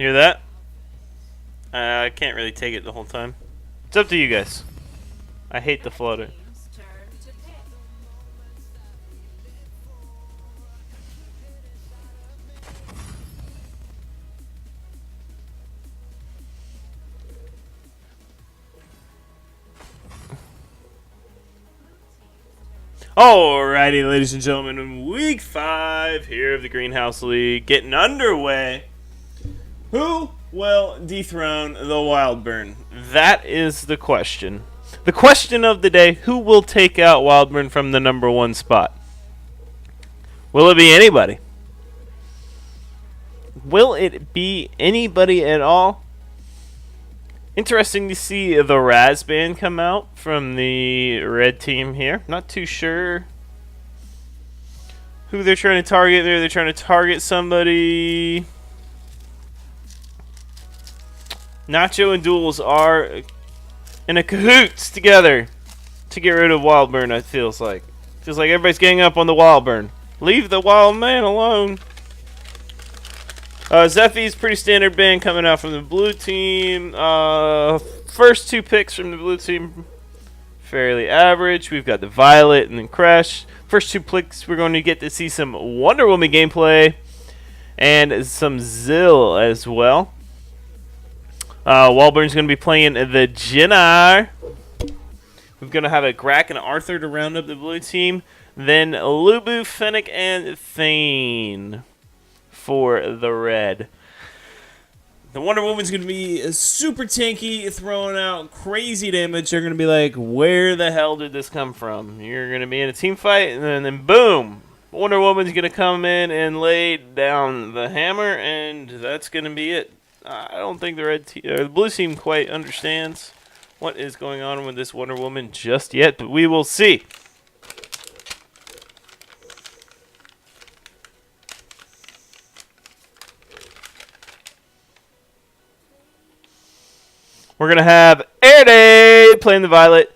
Hear that? I can't really take it the whole time. It's up to you guys. I hate the flutter. Alrighty, ladies and gentlemen, in week 5 here of the Greenhouse League, getting underway. Who will dethrone the Wildburn? That is the question. The question of the day, who will take out Wildburn from the #1 spot? Will it be anybody? Will it be anybody at all? Interesting to see the Raz band come out from the red team here. Not too sure who they're trying to target there. They're trying to target somebody. Nacho and Duels are in a cahoots together to get rid of Wildburn, it feels like. Feels like everybody's getting up on the Wildburn. Leave the wild man alone. Zeffy's pretty standard band coming out from the blue team. First 2 picks from the blue team, fairly average. We've got the Violet and then Crash. First 2 picks, we're going to get to see some Wonder Woman gameplay and some Zill as well. Wildburn's going to be playing the Jinnar. We're going to have a Grak and Arthur to round up the blue team. Then Lubu, Fennec, and Thane for the red. The Wonder Woman's going to be super tanky, throwing out crazy damage. They're going to be like, where the hell did this come from? You're going to be in a team fight, and then boom! Wonder Woman's going to come in and lay down the hammer, and that's going to be it. I don't think the blue team quite understands what is going on with this Wonder Woman just yet, but we will see. We're going to have Airday playing the Violet,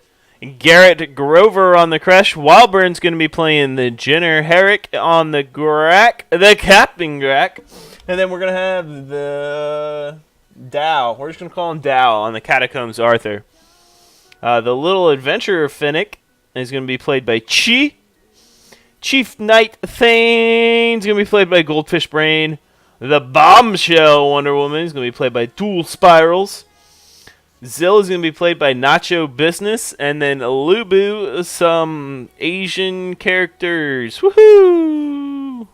Garrett Grover on the Crash. Wildburn's going to be playing the Jenner Herrick on the Grak, the Captain Grak. And then we're going to have the Dow. We're just going to call him Dow on the Catacombs Arthur. The Little Adventurer Finnick is going to be played by Chi. Chief Knight Thane's going to be played by Goldfish Brain. The Bombshell Wonder Woman is going to be played by Tool Spirals. Zill is going to be played by Nacho Business. And then Lubu, some Asian characters. Woohoo!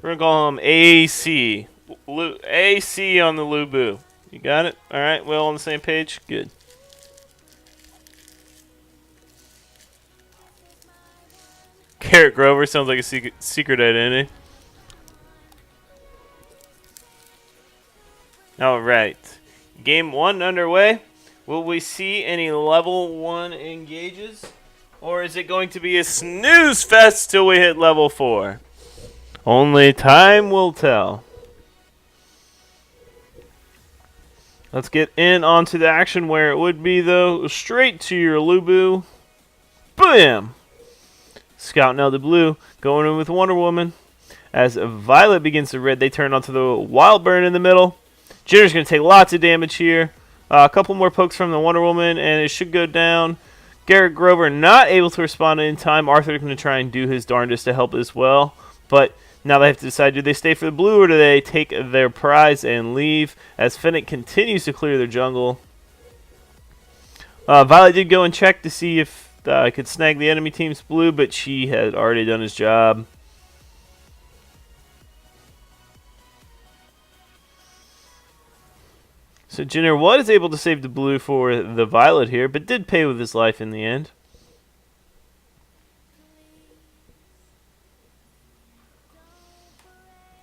We're going to call him AC. AC on the Lubu. You got it? Alright, well on the same page? Good. Garrett Grover sounds like a secret identity. Alright. Game 1 underway. Will we see any level 1 engages? Or is it going to be a snooze fest till we hit level 4? Only time will tell. Let's get in onto the action where it would be, though. Straight to your Lubu. Bam! Scouting out the blue. Going in with Wonder Woman. As Violet begins to red, they turn onto the Wildburn in the middle. Jenner's going to take lots of damage here. A couple more pokes from the Wonder Woman, and it should go down. Garrett Grover not able to respond in time. Arthur's going to try and do his darndest to help as well. But now they have to decide, do they stay for the blue or do they take their prize and leave? As Fennec continues to clear their jungle. Violet did go and check to see if I could snag the enemy team's blue, but she had already done his job. So Jenner was able to save the blue for the Violet here, but did pay with his life in the end.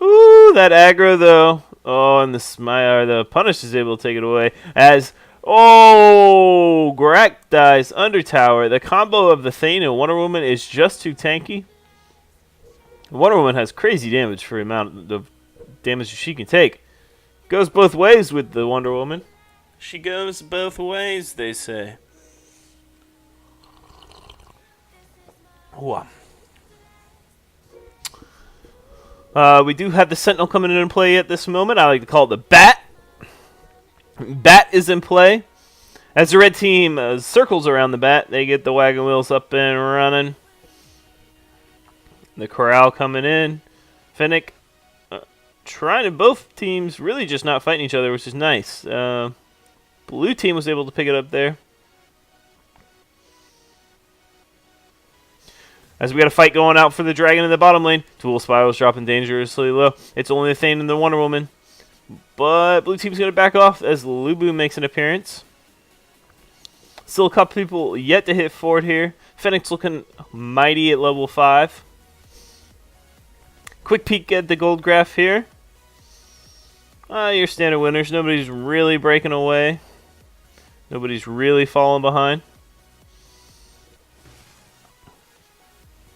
Ooh, that aggro though. Oh, and the punish is able to take it away. As Grak dies under tower. The combo of the Thane and Wonder Woman is just too tanky. Wonder Woman has crazy damage for the amount of damage she can take. Goes both ways with the Wonder Woman. She goes both ways, they say. Ooh. We do have the Sentinel coming in play at this moment. I like to call it the Bat. Bat is in play. As the red team circles around the Bat, they get the wagon wheels up and running. The corral coming in. Fennec trying to, both teams really just not fighting each other, which is nice. Blue team was able to pick it up there. As we got a fight going out for the dragon in the bottom lane. Dual Spirals dropping dangerously low. It's only the Thane and the Wonder Woman. But blue team's going to back off as Lubu makes an appearance. Still a couple people yet to hit forward here. Fennec's looking mighty at level 5. Quick peek at the gold graph here. Your standard winners. Nobody's really breaking away. Nobody's really falling behind.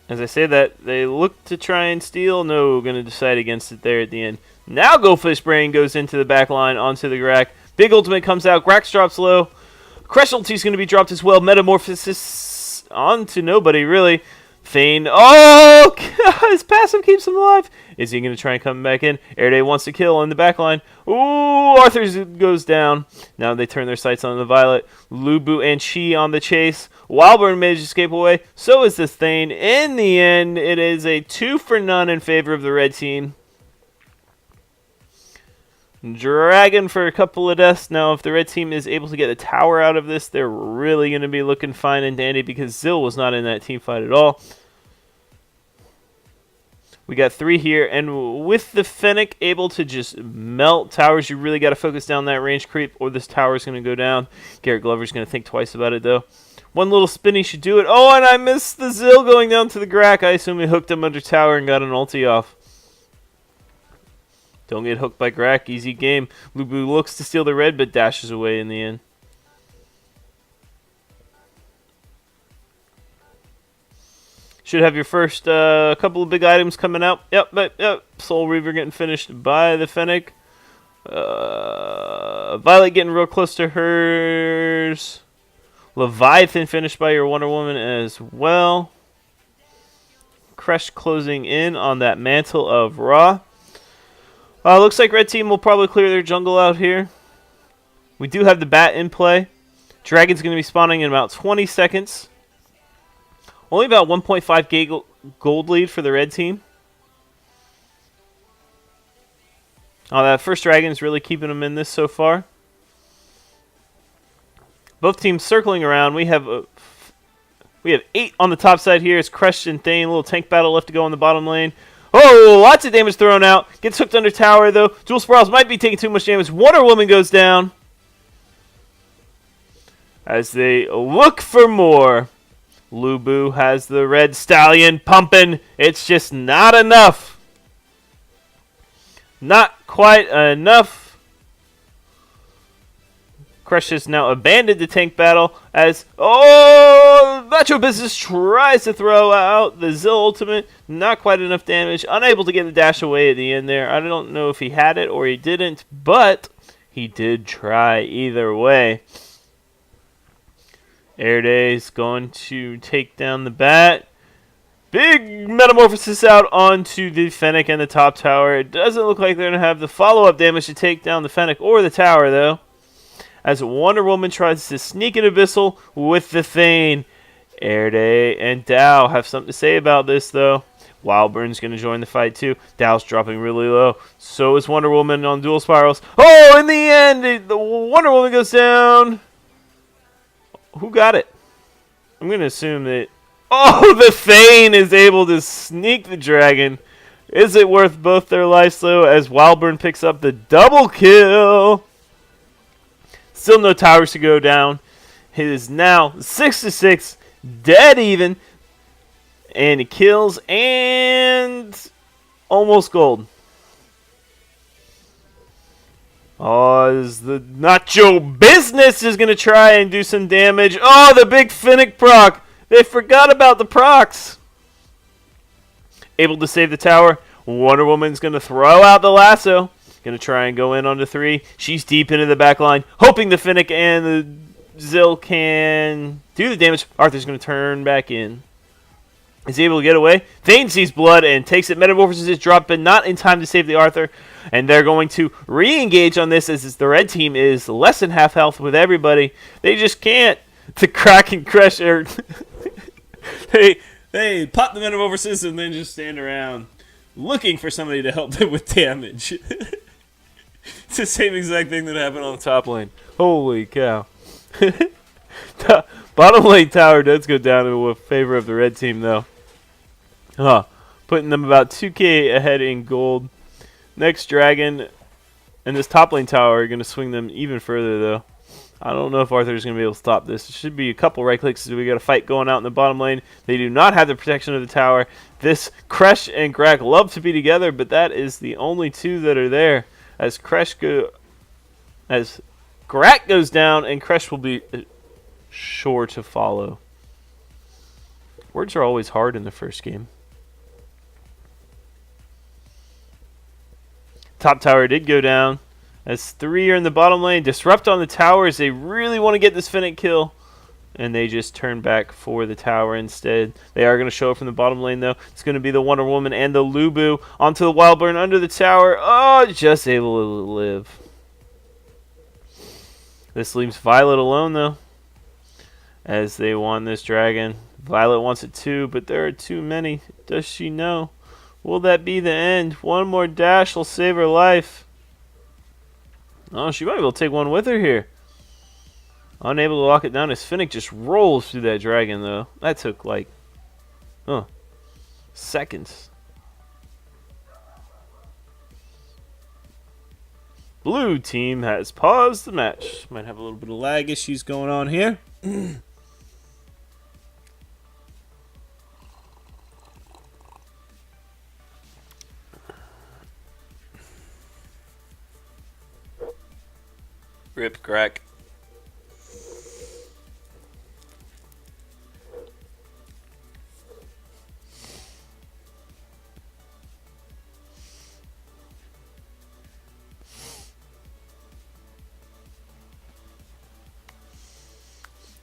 As I say that, they look to try and steal. No, going to decide against it there at the end. Now Goldfish Brain goes into the back line onto the Grak. Big ultimate comes out. Grax drops low. Crush ulti's going to be dropped as well. Metamorphosis onto nobody, really. Thane. Oh, God, his passive keeps him alive. Is he going to try and come back in? Air Day wants to kill in the back line. Ooh, Arthur goes down. Now they turn their sights on the Violet. Lubu and Chi on the chase. Wildburn managed to escape away. So is this Thane. In the end, it is a 2-for-0 in favor of the red team. Dragon for a couple of deaths. Now, if the red team is able to get the tower out of this, they're really going to be looking fine and dandy because Zill was not in that team fight at all. We got 3 here, and with the Fennec able to just melt towers, you really got to focus down that range creep, or this tower is going to go down. Garrett Glover's going to think twice about it, though. One little spinny should do it. Oh, and I missed the Zill going down to the Grak. I assume he hooked him under tower and got an ulti off. Don't get hooked by Grak. Easy game. Lubu looks to steal the red, but dashes away in the end. Should have your first couple of big items coming out. Yep. Soul Reaver getting finished by the Fennec. Violet getting real close to hers. Leviathan finished by your Wonder Woman as well. Crush closing in on that mantle of Ra. Looks like red team will probably clear their jungle out here. We do have the Bat in play. Dragon's going to be spawning in about 20 seconds. Only about 1.5 gold lead for the red team. That first dragon is really keeping them in this so far. Both teams circling around. We have 8 on the top side here. It's Crush and Thane. A little tank battle left to go on the bottom lane. Oh, lots of damage thrown out. Gets hooked under tower, though. Dual Spirals might be taking too much damage. Wonder Woman goes down. As they look for more. Lubu has the red stallion pumping. It's just not enough. Not quite enough. Crush has now abandoned the tank battle as, Macho Business tries to throw out the Zill ultimate. Not quite enough damage. Unable to get the dash away at the end there. I don't know if he had it or he didn't, but he did try either way. Air Day's going to take down the Bat. Big Metamorphosis out onto the Fennec and the top tower. It doesn't look like they're going to have the follow-up damage to take down the Fennec or the tower, though. As Wonder Woman tries to sneak an Abyssal with the Thane. Air Day and Dow have something to say about this, though. Wildburn's going to join the fight, too. Dow's dropping really low. So is Wonder Woman on Dual Spirals. Oh, in the end, the Wonder Woman goes down. Who got it? I'm going to assume that... Oh, the Thane is able to sneak the dragon. Is it worth both their lives, though, as Wildburn picks up the double kill? Still no towers to go down. It is now 6-6, dead even, and it kills and almost gold. Is the Nacho Business is going to try and do some damage. Oh, the big Fennec proc. They forgot about the procs. Able to save the tower. Wonder Woman's going to throw out the lasso. Going to try and go in onto 3. She's deep into the back line, hoping the Fennec and the Zill can do the damage. Arthur's going to turn back in. is able to get away. Thane sees blood and takes it. Metamorphosis is dropped, but not in time to save the Arthur. And they're going to re-engage on this as the red team is less than half health with everybody. They just can't. The Crack and Crush are... they pop the Metamorphosis and then just stand around looking for somebody to help them with damage. It's the same exact thing that happened on the top lane. Holy cow. Bottom lane tower does go down in favor of the red team, though. Putting them about 2k ahead in gold. Next dragon and this top lane tower are going to swing them even further, though. I don't know if Arthur's going to be able to stop this. It should be a couple right clicks as we got a fight going out in the bottom lane. They do not have the protection of the tower. This Kresh and Grak love to be together, but that is the only two that are there. As Grak goes down, and Kresh will be sure to follow. Words are always hard in the first game. Top tower did go down. As 3 are in the bottom lane. Disrupt on the towers. They really want to get this Fennec kill. And they just turn back for the tower instead. They are going to show up from the bottom lane, though. It's going to be the Wonder Woman and the Lubu onto the Wildburn under the tower. Oh, just able to live. This leaves Violet alone, though, as they want this dragon. Violet wants it too, but there are too many. Does she know? Will that be the end? One more dash will save her life. Oh, she might be able to take one with her here. Unable to lock it down as Finnick just rolls through that dragon, though. That took, like, seconds. Blue team has paused the match. Might have a little bit of lag issues going on here. Rip Crack.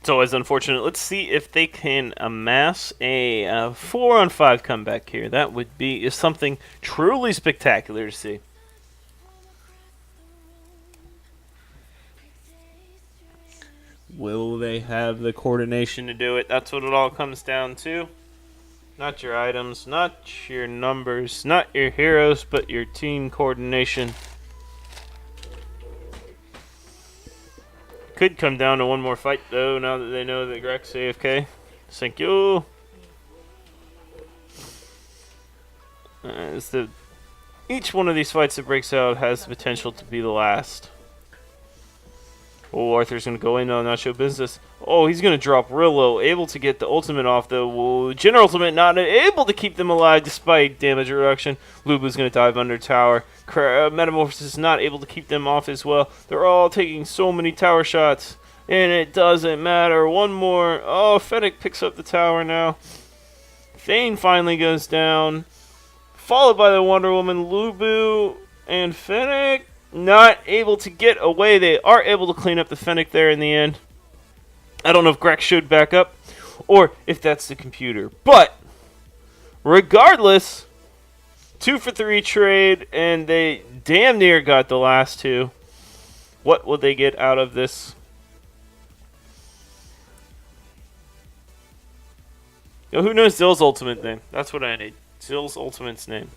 It's always unfortunate. Let's see if they can amass a 4-on-5 comeback here. That would be something truly spectacular to see. Will they have the coordination to do it? That's what it all comes down to. Not your items, not your numbers, not your heroes, but your team coordination. Could come down to one more fight, though, now that they know that Grek's AFK. Thank you. Each one of these fights that breaks out has the potential to be the last. Oh, Arthur's going to go in on not show business. Oh, he's going to drop real low. Able to get the ultimate off, though. Whoa, General Ultimate not able to keep them alive despite damage reduction. Lubu's going to dive under tower. Metamorphosis not able to keep them off as well. They're all taking so many tower shots. And it doesn't matter. One more. Oh, Fennec picks up the tower now. Thane finally goes down. Followed by the Wonder Woman, Lubu, and Fennec. Not able to get away. They are able to clean up the Fennec there in the end. I don't know if Grek should back up or if that's the computer. But regardless, 2 for 3 trade, and they damn near got the last 2. What will they get out of this? Yo, who knows Zill's ultimate name? That's what I need. Zill's ultimate's name.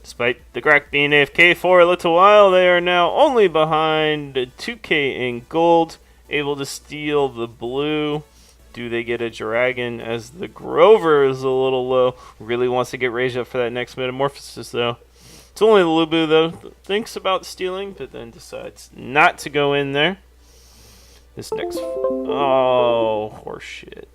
Despite the Grak being AFK for a little while, they are now only behind 2k in gold, able to steal the blue. Do they get a dragon as the Grover is a little low? Really wants to get raised up for that next metamorphosis, though. It's only the Lubu, though. Thinks about stealing, but then decides not to go in there. This next... Oh, horseshit.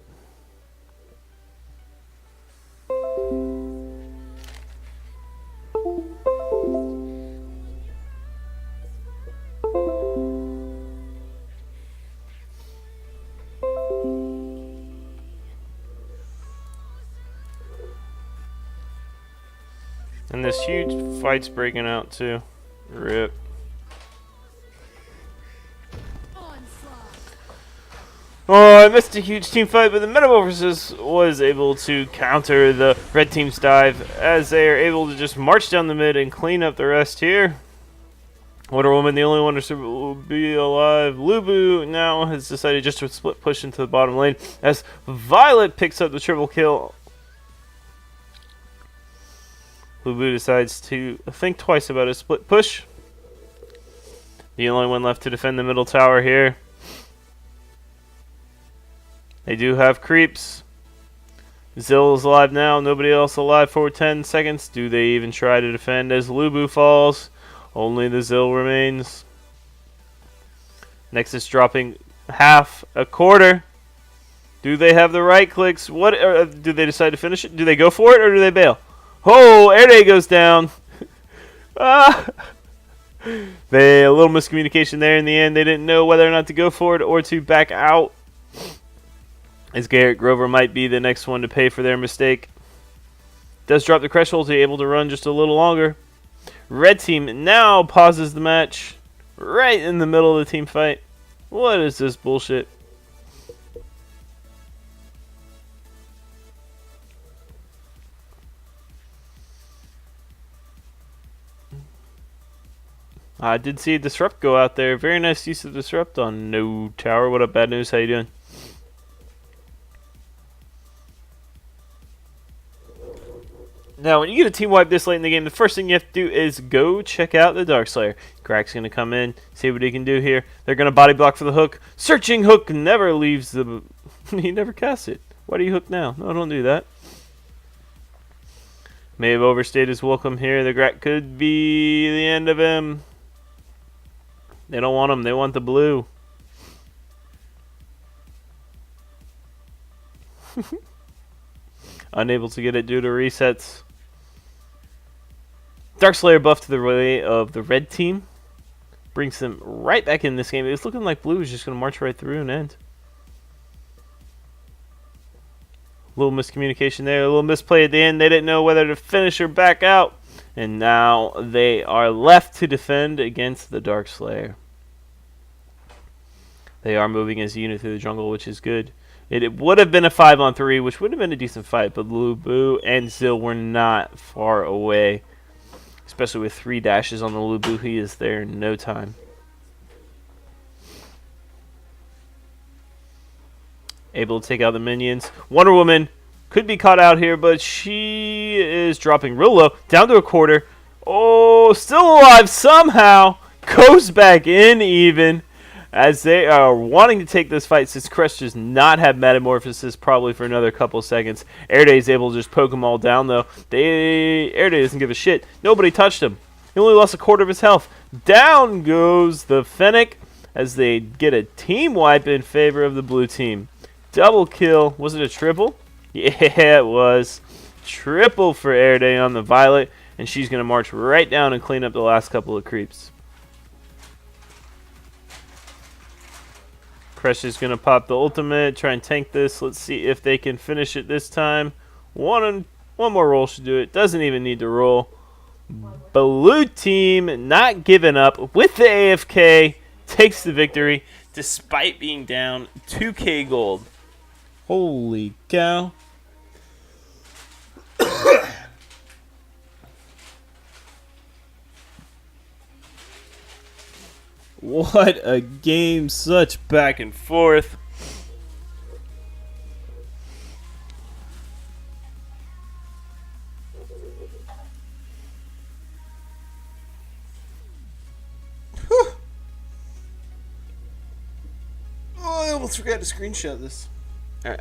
And this huge fight's breaking out too. Rip. Oh, I missed a huge team fight, but the Metamorphosis was able to counter the red team's dive as they are able to just march down the mid and clean up the rest here. Wonder Woman, the only one to be alive. Lubu now has decided just to split push into the bottom lane as Violet picks up the triple kill. Lubu decides to think twice about his split push. The only one left to defend the middle tower here. They do have creeps. Zill is alive now. Nobody else alive for 10 seconds. Do they even try to defend as Lubu falls? Only the Zill remains. Nexus dropping half, a quarter. Do they have the right clicks? What do they decide to finish it? Do they go for it or do they bail? Oh, Air Day goes down. Ah. A little miscommunication there in the end. They didn't know whether or not to go for it or to back out. As Garrett Grover might be the next one to pay for their mistake. Does drop the threshold to be able to run just a little longer. Red team now pauses the match right in the middle of the team fight. What is this bullshit? I did see a Disrupt go out there. Very nice use of Disrupt on No Tower. What up, Bad News? How you doing? Now, when you get a team wipe this late in the game, the first thing you have to do is go check out the Darkslayer. Crack's going to come in, see what he can do here. They're going to body block for the hook. Searching hook never leaves the... he never casts it. Why do you hook now? No, don't do that. May have overstayed his welcome here. The Grat could be the end of him. They don't want him. They want the blue. Unable to get it due to resets. Darkslayer buff to the way of the red team. Brings them right back in this game. It's looking like blue is just going to march right through and end. A little miscommunication there. A little misplay at the end. They didn't know whether to finish or back out. And now they are left to defend against the Darkslayer. They are moving as a unit through the jungle, which is good. It would have been a 5-on-3, which would have been a decent fight, but Lubu and Zill were not far away. Especially with 3 dashes on the Lubu, he is there in no time. Able to take out the minions. Wonder Woman could be caught out here, but she is dropping real low. Down to a quarter. Oh, still alive somehow. Goes back in even. As they are wanting to take this fight since Crest does not have Metamorphosis probably for another couple seconds. Airday is able to just poke them all down though. Airday doesn't give a shit. Nobody touched him. He only lost a quarter of his health. Down goes the Fennec as they get a team wipe in favor of the blue team. Double kill. Was it a triple? Yeah, it was. Triple for Airday on the Violet. And she's going to march right down and clean up the last couple of creeps. Crush is going to pop the ultimate, try and tank this. Let's see if they can finish it this time. One more roll should do it. Doesn't even need to roll. Blue team not giving up with the AFK. Takes the victory despite being down 2k gold. Holy cow. What a game, such back and forth. Whew. Oh, I almost forgot to screenshot this. All right.